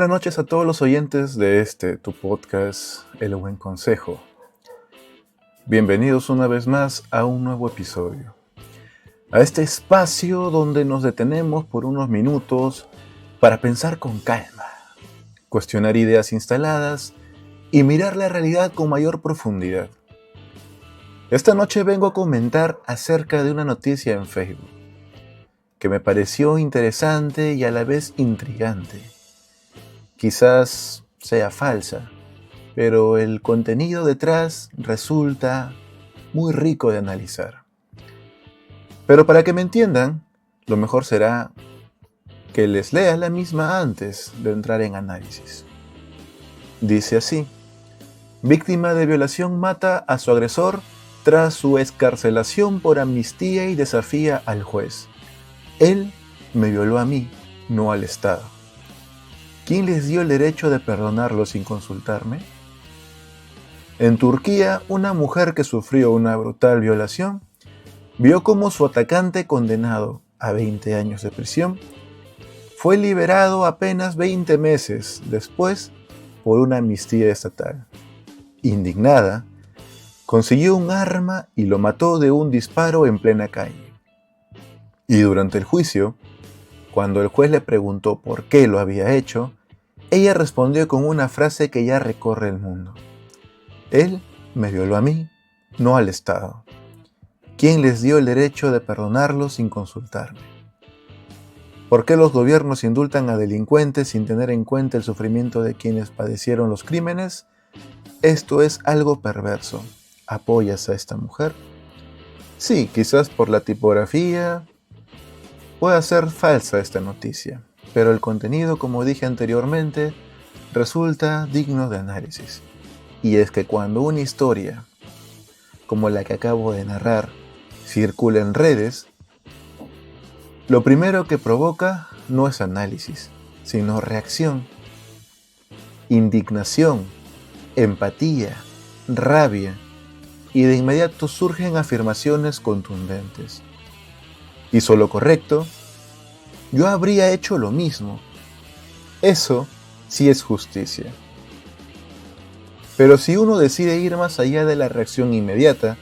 buenas noches a todos los oyentes de tu podcast, El Buen Consejo. Bienvenidos una vez más a un nuevo episodio. A este espacio donde nos detenemos por unos minutos para pensar con calma, cuestionar ideas instaladas y mirar la realidad con mayor profundidad. Esta noche vengo a comentar acerca de una noticia en Facebook que me pareció interesante y a la vez intrigante. Quizás sea falsa, pero el contenido detrás resulta muy rico de analizar. Pero para que me entiendan, lo mejor será que les lea la misma antes de entrar en análisis. Dice así: víctima de violación mata a su agresor tras su excarcelación por amnistía y desafía al juez. Él me violó a mí, no al Estado. ¿Quién les dio el derecho de perdonarlo sin consultarme? En Turquía, una mujer que sufrió una brutal violación vio cómo su atacante, condenado a 20 años de prisión, fue liberado apenas 20 meses después por una amnistía estatal. Indignada, consiguió un arma y lo mató de un disparo en plena calle. Y durante el juicio, cuando el juez le preguntó por qué lo había hecho, ella respondió con una frase que ya recorre el mundo. Él me violó a mí, no al Estado. ¿Quién les dio el derecho de perdonarlo sin consultarme? ¿Por qué los gobiernos indultan a delincuentes sin tener en cuenta el sufrimiento de quienes padecieron los crímenes? Esto es algo perverso. ¿Apoyas a esta mujer? Sí, quizás por la tipografía pueda ser falsa esta noticia, pero el contenido, como dije anteriormente, resulta digno de análisis. Y es que cuando una historia, como la que acabo de narrar, circula en redes, lo primero que provoca no es análisis, sino reacción, indignación, empatía, rabia, y de inmediato surgen afirmaciones contundentes. Hizo lo correcto, yo habría hecho lo mismo. Eso sí es justicia. Pero si uno decide ir más allá de la reacción inmediata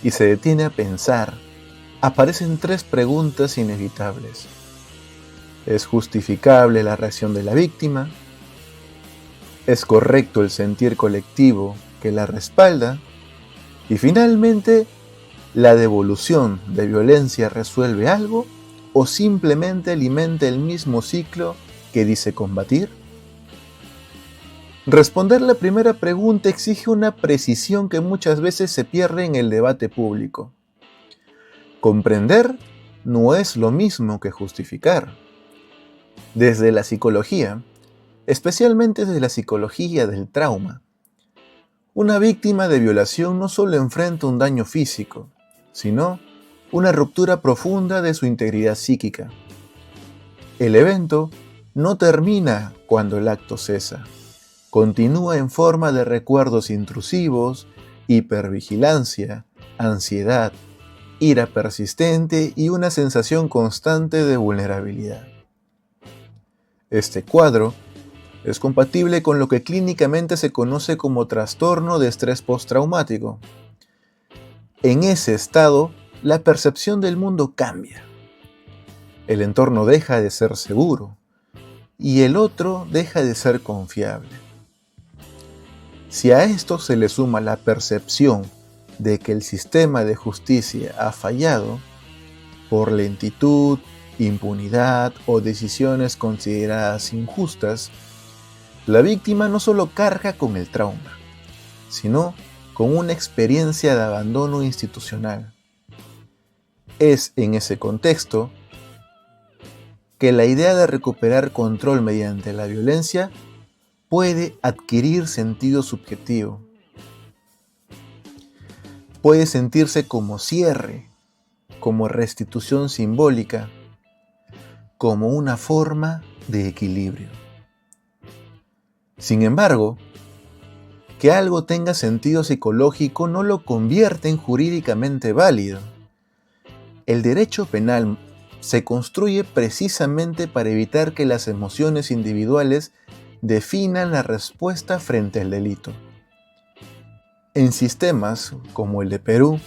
y se detiene a pensar, aparecen tres preguntas inevitables. ¿Es justificable la reacción de la víctima? ¿Es correcto el sentir colectivo que la respalda? Y finalmente, ¿la devolución de violencia resuelve algo o simplemente alimenta el mismo ciclo que dice combatir? Responder la primera pregunta exige una precisión que muchas veces se pierde en el debate público. Comprender no es lo mismo que justificar. Desde la psicología, especialmente desde la psicología del trauma, una víctima de violación no solo enfrenta un daño físico, sino una ruptura profunda de su integridad psíquica. El evento no termina cuando el acto cesa. Continúa en forma de recuerdos intrusivos, hipervigilancia, ansiedad, ira persistente y una sensación constante de vulnerabilidad. Este cuadro es compatible con lo que clínicamente se conoce como trastorno de estrés postraumático. En ese estado, la percepción del mundo cambia. El entorno deja de ser seguro y el otro deja de ser confiable. Si a esto se le suma la percepción de que el sistema de justicia ha fallado por lentitud, impunidad o decisiones consideradas injustas, la víctima no solo carga con el trauma, sino con una experiencia de abandono institucional. Es en ese contexto que la idea de recuperar control mediante la violencia puede adquirir sentido subjetivo. Puede sentirse como cierre, como restitución simbólica, como una forma de equilibrio. Sin embargo, que algo tenga sentido psicológico no lo convierte en jurídicamente válido. El derecho penal se construye precisamente para evitar que las emociones individuales definan la respuesta frente al delito. En sistemas como el de Perú,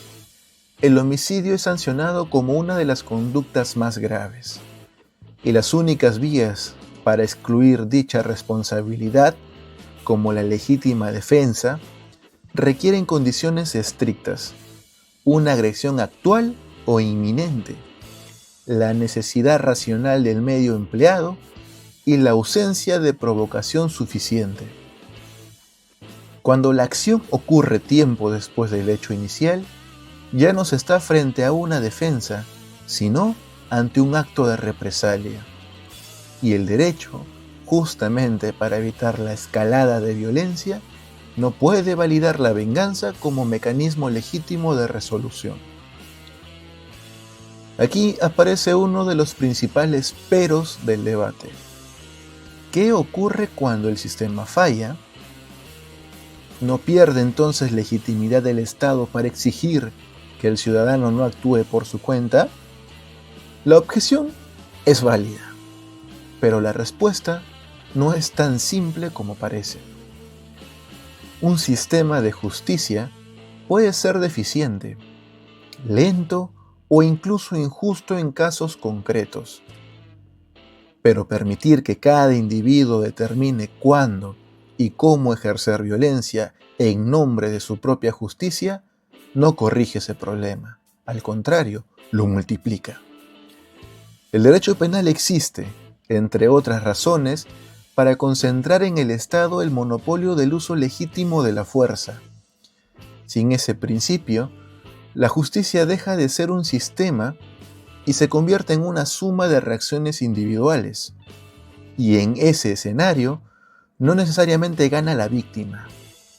el homicidio es sancionado como una de las conductas más graves, y las únicas vías para excluir dicha responsabilidad, como la legítima defensa, requieren condiciones estrictas: una agresión actual o inminente, la necesidad racional del medio empleado y la ausencia de provocación suficiente. Cuando la acción ocurre tiempo después del hecho inicial, ya no se está frente a una defensa, sino ante un acto de represalia. Y el derecho, justamente para evitar la escalada de violencia, no puede validar la venganza como mecanismo legítimo de resolución. Aquí aparece uno de los principales peros del debate. ¿Qué ocurre cuando el sistema falla? ¿No pierde entonces legitimidad el Estado para exigir que el ciudadano no actúe por su cuenta? La objeción es válida, pero la respuesta no es tan simple como parece. Un sistema de justicia puede ser deficiente, lento o incluso injusto en casos concretos, pero permitir que cada individuo determine cuándo y cómo ejercer violencia en nombre de su propia justicia no corrige ese problema, al contrario, lo multiplica. El derecho penal existe, entre otras razones, para concentrar en el Estado el monopolio del uso legítimo de la fuerza. Sin ese principio, la justicia deja de ser un sistema y se convierte en una suma de reacciones individuales. Y en ese escenario, no necesariamente gana la víctima,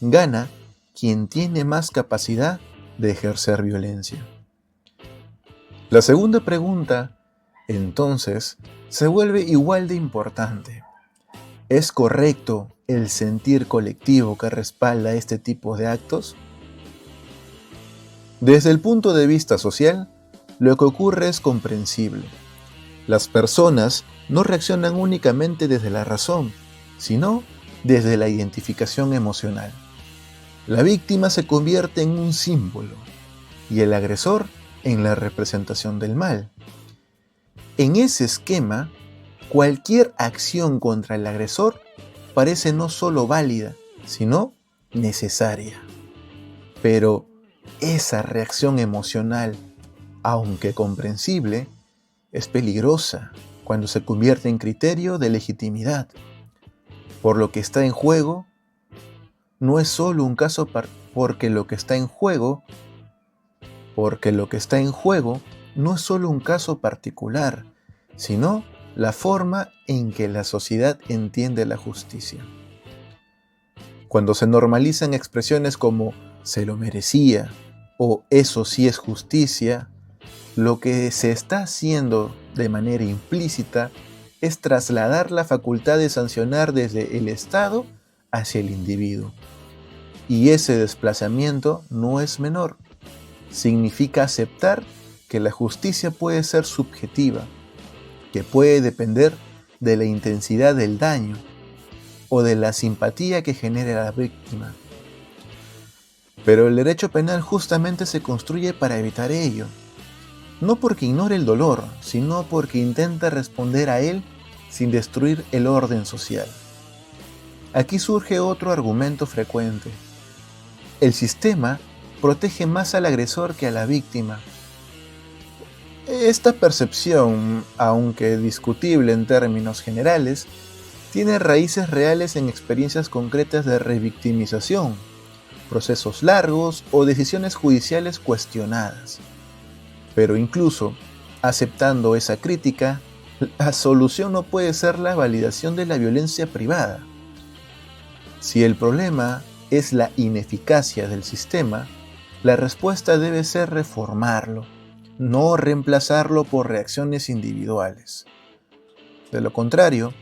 gana quien tiene más capacidad de ejercer violencia. La segunda pregunta, entonces, se vuelve igual de importante. ¿Es correcto el sentir colectivo que respalda este tipo de actos? Desde el punto de vista social, lo que ocurre es comprensible. Las personas no reaccionan únicamente desde la razón, sino desde la identificación emocional. La víctima se convierte en un símbolo y el agresor en la representación del mal. En ese esquema, cualquier acción contra el agresor parece no solo válida, sino necesaria. Pero esa reacción emocional, aunque comprensible, es peligrosa cuando se convierte en criterio de legitimidad. Por lo que está en juego, no es solo un caso porque lo que está en juego no es solo un caso particular, sino la forma en que la sociedad entiende la justicia. Cuando se normalizan expresiones como "se lo merecía" o "eso sí es justicia", lo que se está haciendo de manera implícita es trasladar la facultad de sancionar desde el Estado hacia el individuo. Y ese desplazamiento no es menor. Significa aceptar que la justicia puede ser subjetiva, que puede depender de la intensidad del daño o de la simpatía que genere la víctima. Pero el derecho penal justamente se construye para evitar ello. No porque ignore el dolor, sino porque intenta responder a él sin destruir el orden social. Aquí surge otro argumento frecuente. El sistema protege más al agresor que a la víctima. Esta percepción, aunque discutible en términos generales, tiene raíces reales en experiencias concretas de revictimización, procesos largos o decisiones judiciales cuestionadas. Pero incluso aceptando esa crítica, la solución no puede ser la validación de la violencia privada. Si el problema es la ineficacia del sistema, la respuesta debe ser reformarlo, no reemplazarlo por reacciones individuales. De lo contrario,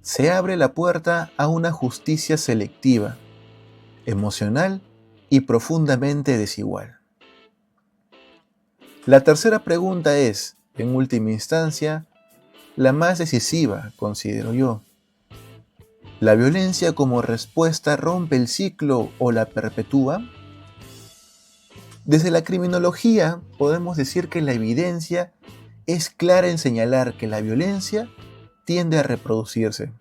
se abre la puerta a una justicia selectiva, emocional y profundamente desigual. La tercera pregunta es, en última instancia, la más decisiva, considero yo. ¿La violencia como respuesta rompe el ciclo o la perpetúa? Desde la criminología podemos decir que la evidencia es clara en señalar que la violencia tiende a reproducirse.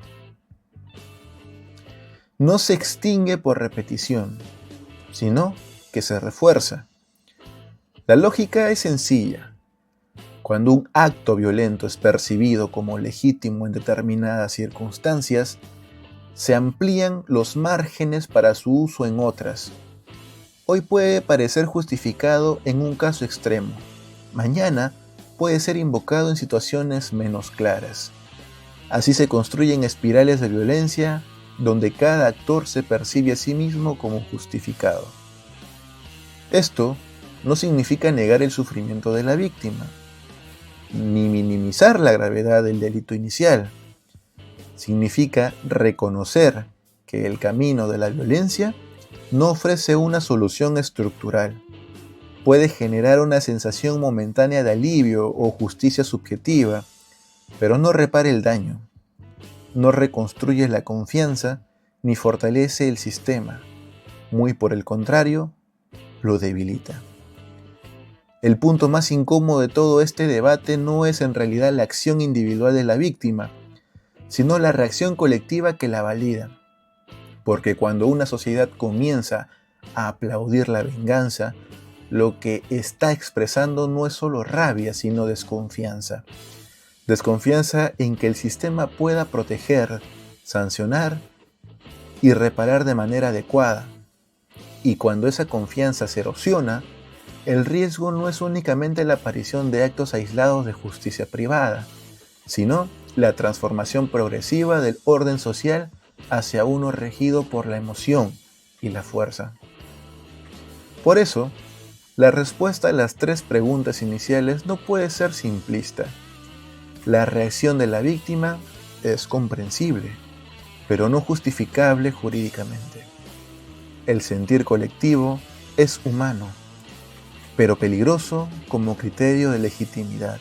No se extingue por repetición, sino que se refuerza. La lógica es sencilla. Cuando un acto violento es percibido como legítimo en determinadas circunstancias, se amplían los márgenes para su uso en otras. Hoy puede parecer justificado en un caso extremo. Mañana puede ser invocado en situaciones menos claras. Así se construyen espirales de violencia donde cada actor se percibe a sí mismo como justificado. Esto no significa negar el sufrimiento de la víctima, ni minimizar la gravedad del delito inicial. Significa reconocer que el camino de la violencia no ofrece una solución estructural. Puede generar una sensación momentánea de alivio o justicia subjetiva, pero no repara el daño. No reconstruye la confianza ni fortalece el sistema. Muy por el contrario, lo debilita. El punto más incómodo de todo este debate no es en realidad la acción individual de la víctima, sino la reacción colectiva que la valida. Porque cuando una sociedad comienza a aplaudir la venganza, lo que está expresando no es solo rabia, sino desconfianza. Desconfianza en que el sistema pueda proteger, sancionar y reparar de manera adecuada. Y cuando esa confianza se erosiona, el riesgo no es únicamente la aparición de actos aislados de justicia privada, sino la transformación progresiva del orden social hacia uno regido por la emoción y la fuerza. Por eso, la respuesta a las 3 preguntas iniciales no puede ser simplista. La reacción de la víctima es comprensible, pero no justificable jurídicamente. El sentir colectivo es humano, pero peligroso como criterio de legitimidad.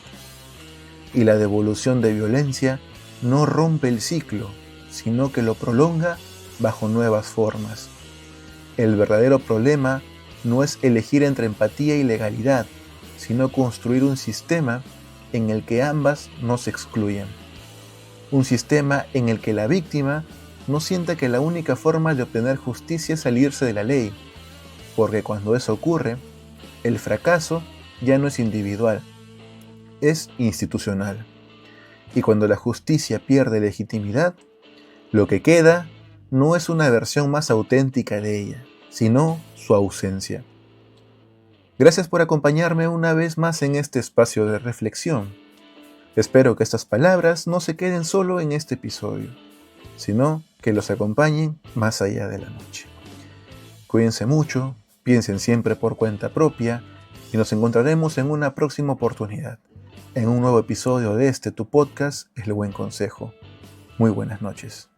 Y la devolución de violencia no rompe el ciclo, sino que lo prolonga bajo nuevas formas. El verdadero problema no es elegir entre empatía y legalidad, sino construir un sistema en el que ambas no se excluyen. Un sistema en el que la víctima no sienta que la única forma de obtener justicia es salirse de la ley, porque cuando eso ocurre, el fracaso ya no es individual, es institucional. Y cuando la justicia pierde legitimidad, lo que queda no es una versión más auténtica de ella, sino su ausencia. Gracias por acompañarme una vez más en este espacio de reflexión. Espero que estas palabras no se queden solo en este episodio, sino que los acompañen más allá de la noche. Cuídense mucho, piensen siempre por cuenta propia y nos encontraremos en una próxima oportunidad, en un nuevo episodio de tu podcast, El Buen Consejo. Muy buenas noches.